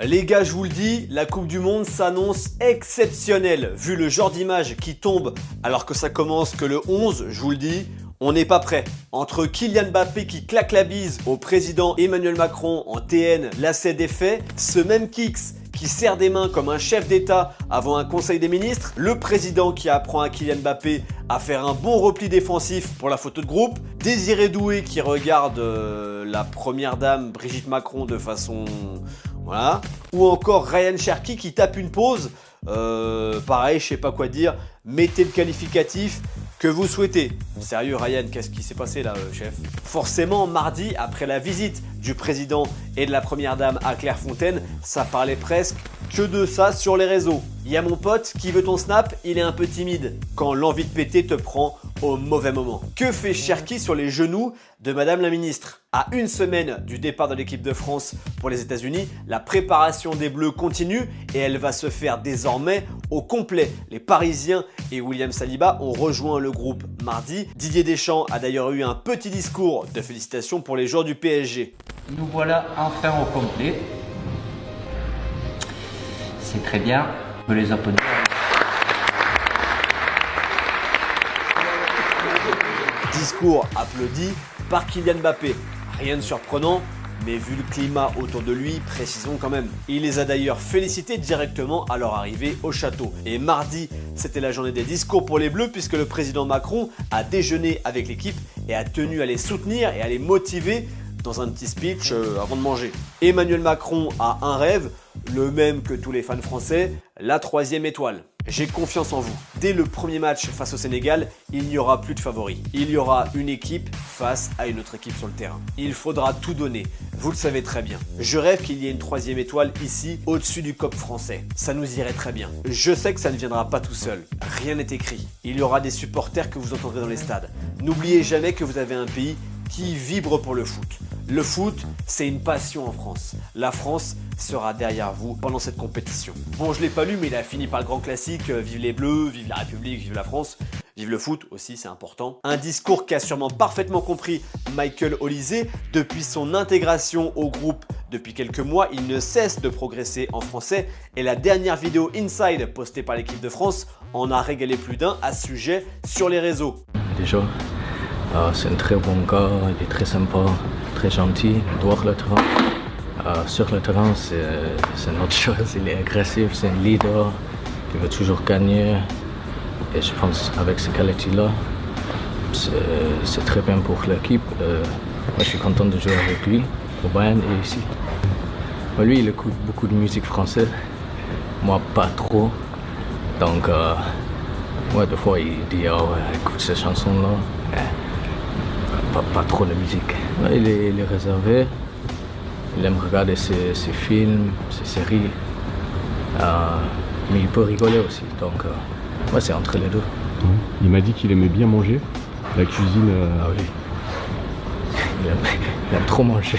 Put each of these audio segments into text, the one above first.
Les gars, je vous le dis, la Coupe du Monde s'annonce exceptionnelle. Vu le genre d'image qui tombe alors que ça commence que le 11, je vous le dis, on n'est pas prêt. Entre Kylian Mbappé qui claque la bise au président Emmanuel Macron en TN, lacet des faits, ce même Kix qui serre des mains comme un chef d'État avant un conseil des ministres, le président qui apprend à Kylian Mbappé à faire un bon repli défensif pour la photo de groupe, Désiré Doué qui regarde la première dame Brigitte Macron de façon... Voilà. Ou encore Ryan Cherki qui tape une pause. Pareil, je sais pas quoi dire. Mettez le qualificatif que vous souhaitez. Sérieux Ryan, qu'est-ce qui s'est passé là, chef? Forcément, mardi, après la visite du président et de la première dame à Clairefontaine, ça parlait presque que de ça sur les réseaux. Il y a mon pote qui veut ton snap, il est un peu timide quand l'envie de péter te prend au mauvais moment. Que fait Cherki sur les genoux de Madame la Ministre? À une semaine du départ de l'équipe de France pour les États-Unis, la préparation des Bleus continue et elle va se faire désormais au complet. Les Parisiens et William Saliba ont rejoint le groupe mardi. Didier Deschamps a d'ailleurs eu un petit discours de félicitations pour les joueurs du PSG. Nous voilà enfin au complet. C'est très bien, on peut les applaudir. Discours applaudi par Kylian Mbappé. Rien de surprenant, mais vu le climat autour de lui, précisons quand même. Il les a d'ailleurs félicités directement à leur arrivée au château. Et mardi, c'était la journée des discours pour les Bleus puisque le président Macron a déjeuné avec l'équipe et a tenu à les soutenir et à les motiver dans un petit speech avant de manger. Emmanuel Macron a un rêve, le même que tous les fans français, la 3e étoile. J'ai confiance en vous. Dès le premier match face au Sénégal, il n'y aura plus de favoris. Il y aura une équipe face à une autre équipe sur le terrain. Il faudra tout donner, vous le savez très bien. Je rêve qu'il y ait une 3e étoile ici, au-dessus du COP français. Ça nous irait très bien. Je sais que ça ne viendra pas tout seul. Rien n'est écrit. Il y aura des supporters que vous entendrez dans les stades. N'oubliez jamais que vous avez un pays qui vibre pour le foot. Le foot, c'est une passion en France. La France sera derrière vous pendant cette compétition. Bon, je l'ai pas lu, mais il a fini par le grand classique. Vive les Bleus, vive la République, vive la France. Vive le foot aussi, c'est important. Un discours qu'a sûrement parfaitement compris Michael Olise. Depuis son intégration au groupe depuis quelques mois, il ne cesse de progresser en français. Et la dernière vidéo Inside postée par l'équipe de France en a régalé plus d'un à ce sujet sur les réseaux. Déjà, c'est un très bon gars, il est très sympa, très gentil, dehors le terrain. Sur le terrain, c'est une autre chose, il est agressif, c'est un leader, il veut toujours gagner. Et je pense avec ces qualités-là, c'est très bien pour l'équipe. Moi, je suis content de jouer avec lui, au Bayern et ici. Lui, il écoute beaucoup de musique française, moi pas trop. Donc, des fois, il dit « Oh, écoute ces chansons-là ». Pas trop de musique. Il est réservé, il aime regarder ses films, ses séries, mais il peut rigoler aussi, donc c'est entre les deux. Il m'a dit qu'il aimait bien manger, la cuisine. Ah oui, il aime trop manger.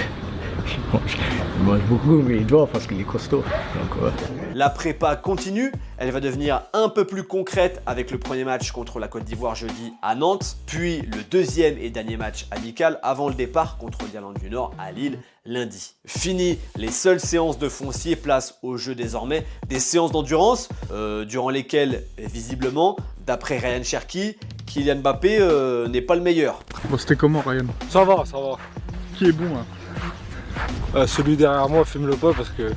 Il mange beaucoup, mais il doit parce qu'il est costaud. Donc, ouais. La prépa continue, elle va devenir un peu plus concrète avec le premier match contre la Côte d'Ivoire jeudi à Nantes, puis le deuxième et dernier match amical avant le départ contre l'Irlande du Nord à Lille lundi. Fini les seules séances de foncier, place au jeu désormais des séances d'endurance, durant lesquelles, visiblement, d'après Ryan Cherki, Kylian Mbappé n'est pas le meilleur. Bon, c'était comment Ryan? Ça va, ça va. Qui est bon hein? Celui derrière moi, fume-le pas parce que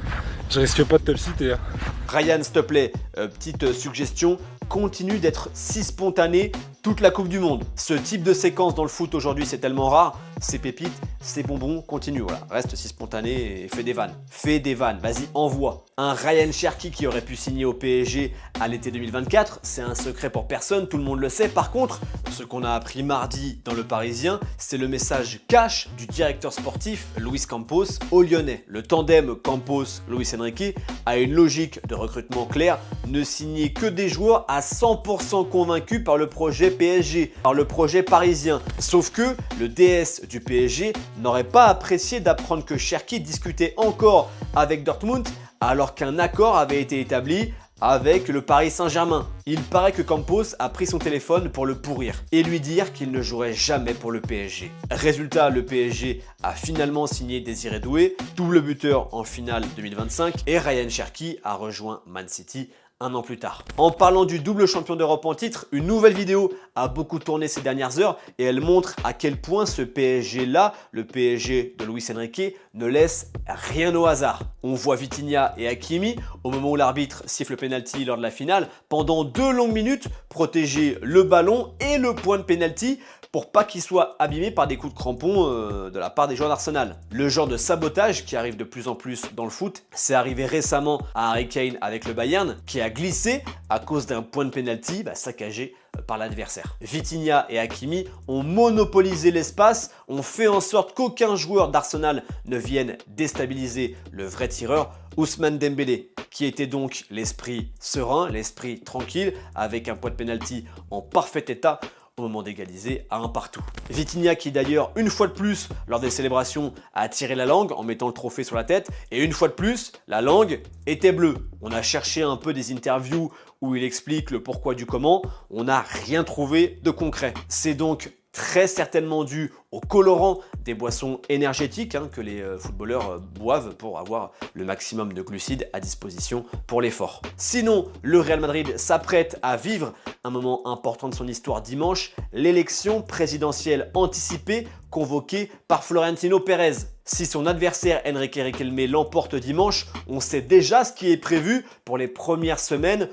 je risque pas de te le citer. Hein. Ryan, s'il te plaît, petite suggestion, continue d'être si spontané toute la Coupe du Monde. Ce type de séquence dans le foot aujourd'hui, c'est tellement rare, c'est pépite, c'est bonbon, continue, voilà. Reste si spontané et fais des vannes. Fais des vannes, vas-y, envoie. Un Ryan Cherki qui aurait pu signer au PSG à l'été 2024, c'est un secret pour personne, tout le monde le sait. Par contre, ce qu'on a appris mardi dans Le Parisien, c'est le message cash du directeur sportif Luis Campos au Lyonnais. Le tandem Campos-Luis Enrique a une logique de recrutement claire, ne signer que des joueurs à 100% convaincus par le projet PSG, par le projet parisien. Sauf que le DS du PSG n'aurait pas apprécié d'apprendre que Cherki discutait encore avec Dortmund alors qu'un accord avait été établi avec le Paris Saint-Germain. Il paraît que Campos a pris son téléphone pour le pourrir et lui dire qu'il ne jouerait jamais pour le PSG. Résultat, le PSG a finalement signé Désiré Doué, double buteur en finale 2025, et Ryan Cherki a rejoint Man City un an plus tard. En parlant du double champion d'Europe en titre, une nouvelle vidéo a beaucoup tourné ces dernières heures et elle montre à quel point ce PSG-là, le PSG de Luis Enrique, ne laisse rien au hasard. On voit Vitinha et Hakimi, au moment où l'arbitre siffle le penalty lors de la finale, pendant 2 longues minutes, protéger le ballon et le point de penalty pour pas qu'il soit abîmé par des coups de crampon de la part des joueurs d'Arsenal. Le genre de sabotage qui arrive de plus en plus dans le foot, c'est arrivé récemment à Harry Kane avec le Bayern, qui a glissé à cause d'un point de penalty saccagé par l'adversaire. Vitinha et Hakimi ont monopolisé l'espace, ont fait en sorte qu'aucun joueur d'Arsenal ne vienne déstabiliser le vrai tireur, Ousmane Dembélé, qui était donc l'esprit serein, l'esprit tranquille, avec un point de penalty en parfait état au moment d'égaliser à 1 partout. Vitinha qui d'ailleurs, une fois de plus, lors des célébrations, a tiré la langue en mettant le trophée sur la tête, et une fois de plus, la langue était bleue. On a cherché un peu des interviews où il explique le pourquoi du comment, on n'a rien trouvé de concret. C'est donc très certainement dû au colorant des boissons énergétiques que les footballeurs boivent pour avoir le maximum de glucides à disposition pour l'effort. Sinon, le Real Madrid s'apprête à vivre un moment important de son histoire dimanche, l'élection présidentielle anticipée convoquée par Florentino Pérez. Si son adversaire Enrique Riquelme l'emporte dimanche, on sait déjà ce qui est prévu pour les premières semaines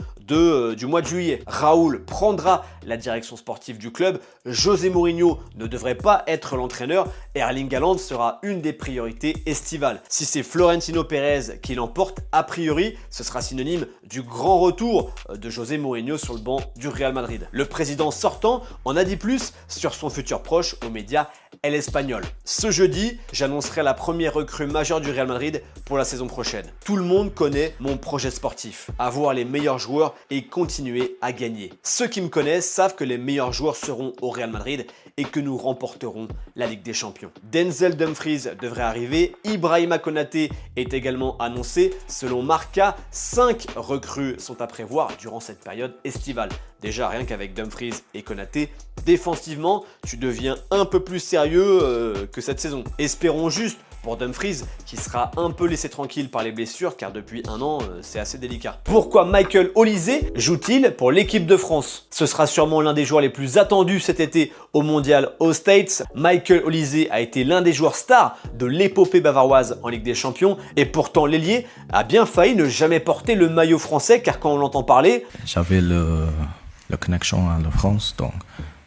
du mois de juillet. Raúl prendra la direction sportive du club, José Mourinho ne devrait pas être l'entraîneur, Erling Haaland sera une des priorités estivales. Si c'est Florentino Pérez qui l'emporte, a priori, ce sera synonyme du grand retour de José Mourinho sur le banc du Real Madrid. Le président sortant en a dit plus sur son futur proche aux médias El Espagnol. Ce jeudi, j'annoncerai la première recrue majeure du Real Madrid pour la saison prochaine. Tout le monde connaît mon projet sportif, avoir les meilleurs joueurs et continuer à gagner. Ceux qui me connaissent savent que les meilleurs joueurs seront au Real Madrid et que nous remporterons la Ligue des Champions. Denzel Dumfries devrait arriver, Ibrahima Konaté est également annoncé. Selon Marca, 5 recrues sont à prévoir durant cette période estivale. Déjà, rien qu'avec Dumfries et Konaté, défensivement, tu deviens un peu plus sérieux que cette saison. Espérons juste pour Dumfries, qui sera un peu laissé tranquille par les blessures, car depuis 1 an, c'est assez délicat. Pourquoi Michael Olise joue-t-il pour l'équipe de France? Ce sera sûrement l'un des joueurs les plus attendus cet été au Mondial aux States. Michael Olise a été l'un des joueurs stars de l'épopée bavaroise en Ligue des Champions, et pourtant l'ailier a bien failli ne jamais porter le maillot français, car quand on l'entend parler... J'avais la connexion à la France, donc...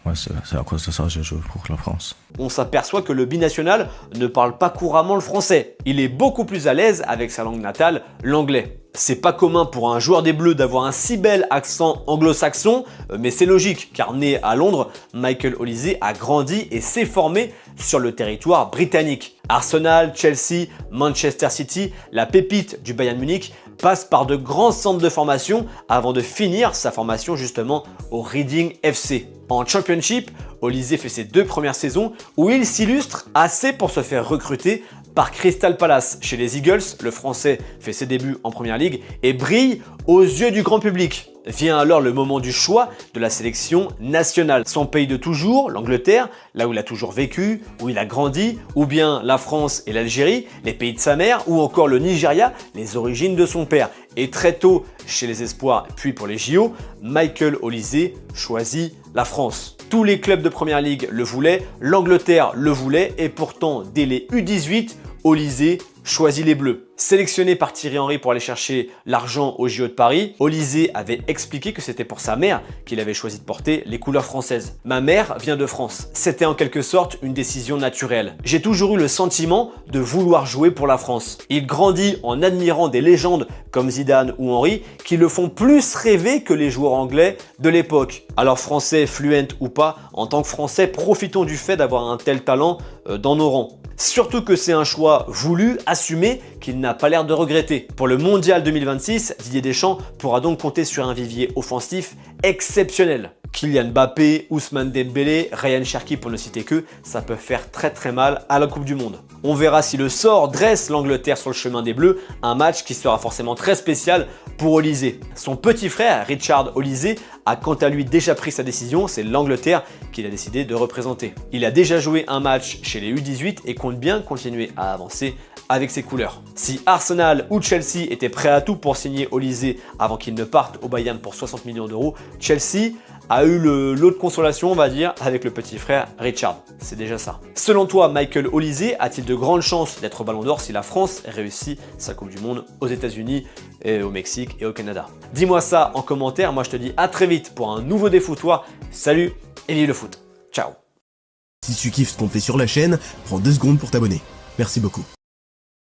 Ouais, c'est à cause de ça que je joue pour la France. On s'aperçoit que le binational ne parle pas couramment le français. Il est beaucoup plus à l'aise avec sa langue natale, l'anglais. C'est pas commun pour un joueur des Bleus d'avoir un si bel accent anglo-saxon, mais c'est logique, car né à Londres, Michael Olise a grandi et s'est formé sur le territoire britannique. Arsenal, Chelsea, Manchester City, la pépite du Bayern Munich passe par de grands centres de formation avant de finir sa formation justement au Reading FC. En Championship, Olise fait ses 2 premières saisons où il s'illustre assez pour se faire recruter par Crystal Palace. Chez les Eagles, le Français fait ses débuts en Première Ligue et brille aux yeux du grand public. Vient alors le moment du choix de la sélection nationale. Son pays de toujours, l'Angleterre, là où il a toujours vécu, où il a grandi, ou bien la France et l'Algérie, les pays de sa mère, ou encore le Nigeria, les origines de son père. Et très tôt, chez les espoirs, puis pour les JO, Michael Olise choisit la France. Tous les clubs de Première Ligue le voulaient, l'Angleterre le voulait, et pourtant, dès les U18, Olise choisit les Bleus. Sélectionné par Thierry Henry pour aller chercher l'argent au JO de Paris, Olise avait expliqué que c'était pour sa mère qu'il avait choisi de porter les couleurs françaises. Ma mère vient de France. C'était en quelque sorte une décision naturelle. J'ai toujours eu le sentiment de vouloir jouer pour la France. Il grandit en admirant des légendes comme Zidane ou Henry qui le font plus rêver que les joueurs anglais de l'époque. Alors français, fluent ou pas, en tant que français, profitons du fait d'avoir un tel talent dans nos rangs. Surtout que c'est un choix voulu, assumé, qu'il n'a pas l'air de regretter. Pour le Mondial 2026, Didier Deschamps pourra donc compter sur un vivier offensif exceptionnel. Kylian Mbappé, Ousmane Dembélé, Ryan Cherki pour ne citer que, ça peut faire très mal à la Coupe du Monde. On verra si le sort dresse l'Angleterre sur le chemin des Bleus, un match qui sera forcément très spécial pour Olysée. Son petit frère, Richard Olysée, a quant à lui déjà pris sa décision, c'est l'Angleterre qu'il a décidé de représenter. Il a déjà joué un match chez les U18 et compte bien continuer à avancer avec ses couleurs. Si Arsenal ou Chelsea étaient prêts à tout pour signer Olysée avant qu'il ne parte au Bayern pour 60 millions d'euros, Chelsea a eu l'eau de consolation, on va dire, avec le petit frère Richard. C'est déjà ça. Selon toi, Michael Olysée a-t-il de grandes chances d'être au Ballon d'Or si la France réussit sa Coupe du Monde aux États-Unis, et au Mexique et au Canada? Dis-moi ça en commentaire. Moi, je te dis à très vite pour un nouveau défoutoir. Salut et vive le foot. Ciao. Si tu kiffes ce qu'on fait sur la chaîne, prends 2 secondes pour t'abonner. Merci beaucoup.